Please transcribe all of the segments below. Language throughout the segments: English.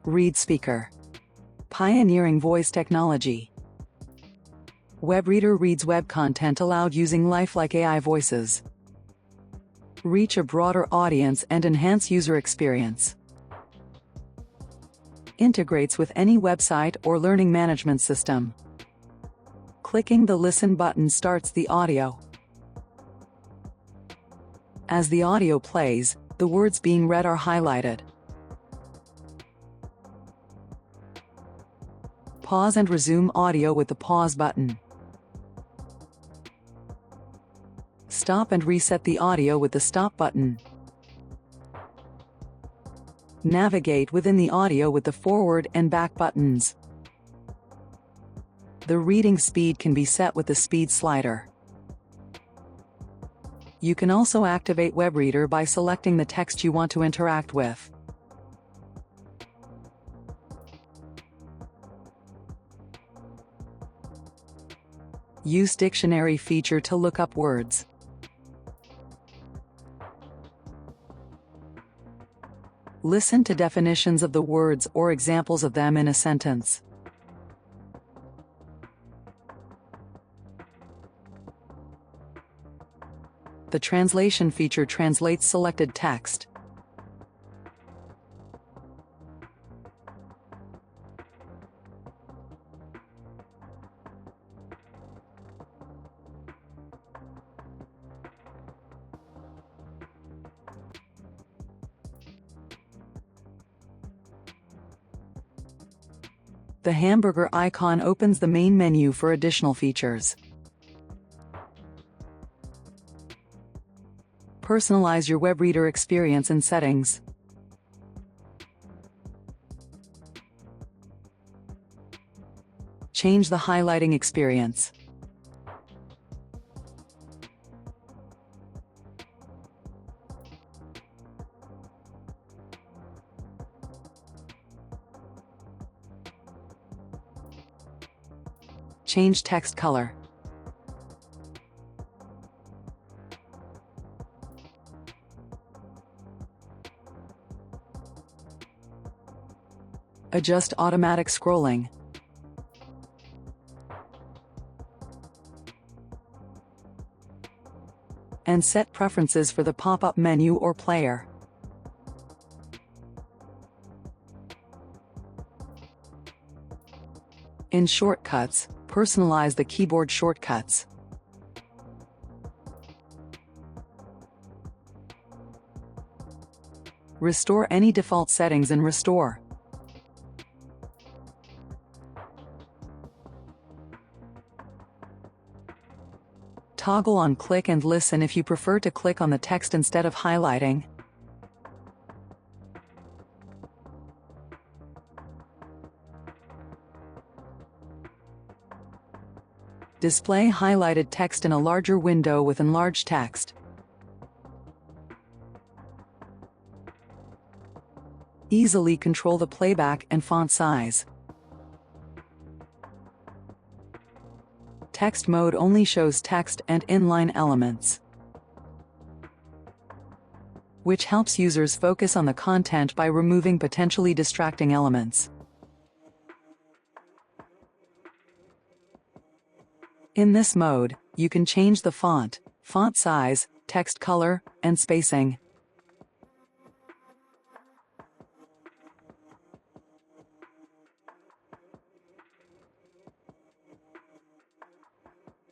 Read Speaker. Pioneering voice technology. WebReader reads web content aloud using lifelike AI voices. Reach a broader audience and enhance user experience. Integrates with any website or learning management system. Clicking the Listen button starts the audio. As the audio plays, the words being read are highlighted. Pause and resume audio with the pause button. Stop and reset the audio with the stop button. Navigate within the audio with the forward and back buttons. The reading speed can be set with the speed slider. You can also activate WebReader by selecting the text you want to interact with. Use dictionary feature to look up words. Listen to definitions of the words or examples of them in a sentence. The translation feature translates selected text. The hamburger icon opens the main menu for additional features. Personalize your WebReader experience in settings. Change the highlighting experience. Change text color. Adjust automatic scrolling. And set preferences for the pop-up menu or player. In shortcuts, personalize the keyboard shortcuts. Restore any default settings in Restore. Toggle on Click and Listen if you prefer to click on the text instead of highlighting. Display highlighted text in a larger window with enlarged text. Easily control the playback and font size. Text mode only shows text and inline elements, which helps users focus on the content by removing potentially distracting elements. In this mode, you can change the font size, text color, and spacing.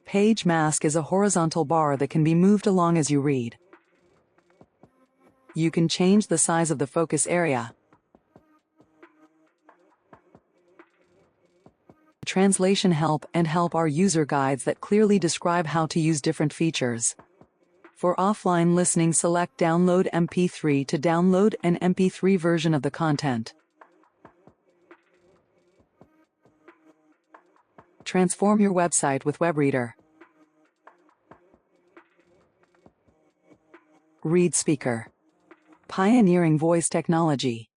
Page mask is a horizontal bar that can be moved along as you read. You can change the size of the focus area. Translation help and help are user guides that clearly describe how to use different features. For offline listening, select Download MP3 to download an MP3 version of the content. Transform your website with WebReader. Read Speaker. Pioneering voice technology.